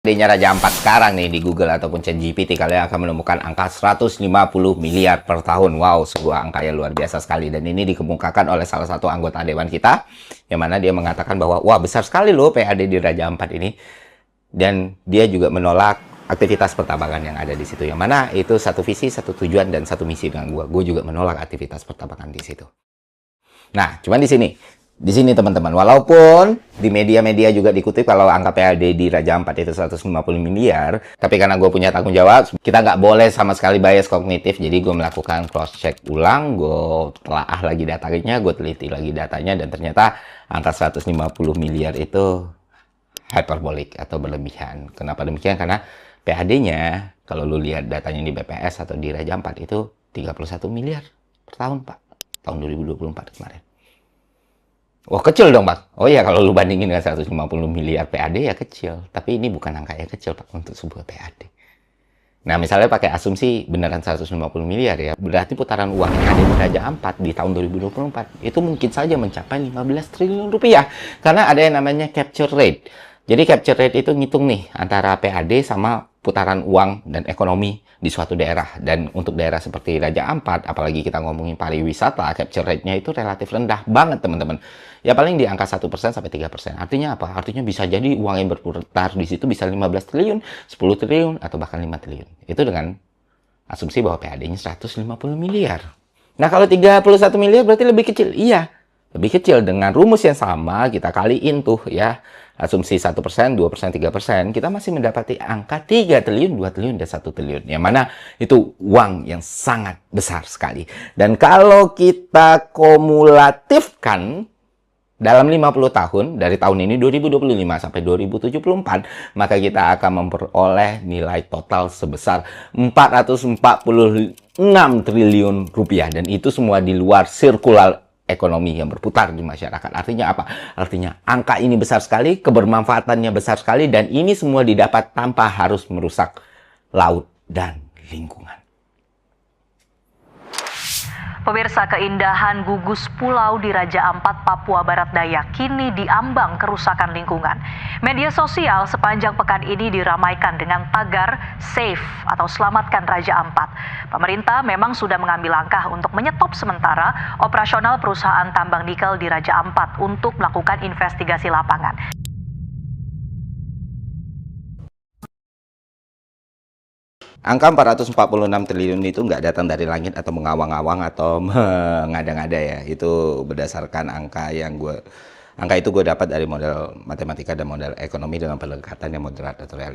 Adanya Raja Ampat sekarang nih di Google ataupun ChatGPT, kalian akan menemukan angka 150 miliar per tahun. Wow, sebuah angka yang luar biasa sekali. Dan ini dikemukakan oleh salah satu anggota dewan kita, yang mana dia mengatakan bahwa, wah besar sekali loh PAD di Raja Ampat ini. Dan dia juga menolak aktivitas pertambangan yang ada di situ. Yang mana itu satu visi, satu tujuan, dan satu misi dengan gua. Gue juga menolak aktivitas pertambangan di situ. Nah, cuman di sini teman-teman, walaupun di media-media juga dikutip kalau angka PAD di Raja Ampat itu 150 miliar, tapi karena gue punya tanggung jawab, kita nggak boleh sama sekali bias kognitif. Jadi gue melakukan cross-check ulang, gue telaah lagi datanya, gue teliti lagi datanya, dan ternyata angka 150 miliar itu hyperbolik atau berlebihan. Kenapa demikian? Karena PAD-nya, kalau lu lihat datanya di BPS atau di Raja Ampat itu 31 miliar per tahun, Pak. Tahun 2024 kemarin. Wah, kecil dong, Pak. Oh iya, kalau lu bandingin dengan 150 miliar PAD ya kecil. Tapi ini bukan angka yang kecil, Pak, untuk sebuah PAD. Nah, misalnya pakai asumsi beneran 150 miliar ya, berarti putaran uang yang ada di Raja Ampat di tahun 2024 itu mungkin saja mencapai 15 triliun rupiah. Karena ada yang namanya capture rate. Jadi capture rate itu ngitung nih antara PAD sama putaran uang dan ekonomi di suatu daerah. Dan untuk daerah seperti Raja Ampat, apalagi kita ngomongin pariwisata, capture rate-nya itu relatif rendah banget, teman-teman. Ya paling di angka 1% sampai 3%. Artinya apa? Artinya bisa jadi uang yang berputar di situ bisa 15 triliun, 10 triliun, atau bahkan 5 triliun. Itu dengan asumsi bahwa PAD-nya 150 miliar. Nah, kalau 31 miliar berarti lebih kecil. Iya, lebih kecil. Dengan rumus yang sama, kita kaliin tuh ya. Asumsi 1%, 2%, 3%, kita masih mendapati angka 3 triliun, 2 triliun, dan 1 triliun. Yang mana itu uang yang sangat besar sekali. Dan kalau kita kumulatifkan dalam 50 tahun, dari tahun ini 2025 sampai 2074, maka kita akan memperoleh nilai total sebesar 446 triliun rupiah. Dan itu semua di luar sirkular ekonomi yang berputar di masyarakat. Artinya apa? Artinya angka ini besar sekali, kebermanfaatannya besar sekali, dan ini semua didapat tanpa harus merusak laut dan lingkungan. Pemirsa, keindahan gugus pulau di Raja Ampat, Papua Barat Daya kini diambang kerusakan lingkungan. Media sosial sepanjang pekan ini diramaikan dengan tagar Save atau Selamatkan Raja Ampat. Pemerintah memang sudah mengambil langkah untuk menyetop sementara operasional perusahaan tambang nikel di Raja Ampat untuk melakukan investigasi lapangan. Angka 446 triliun itu nggak datang dari langit atau mengawang-awang atau mengada-ngada ya. Itu berdasarkan angka itu gue dapat dari model matematika dan model ekonomi dengan pendekatan yang moderat atau realistis.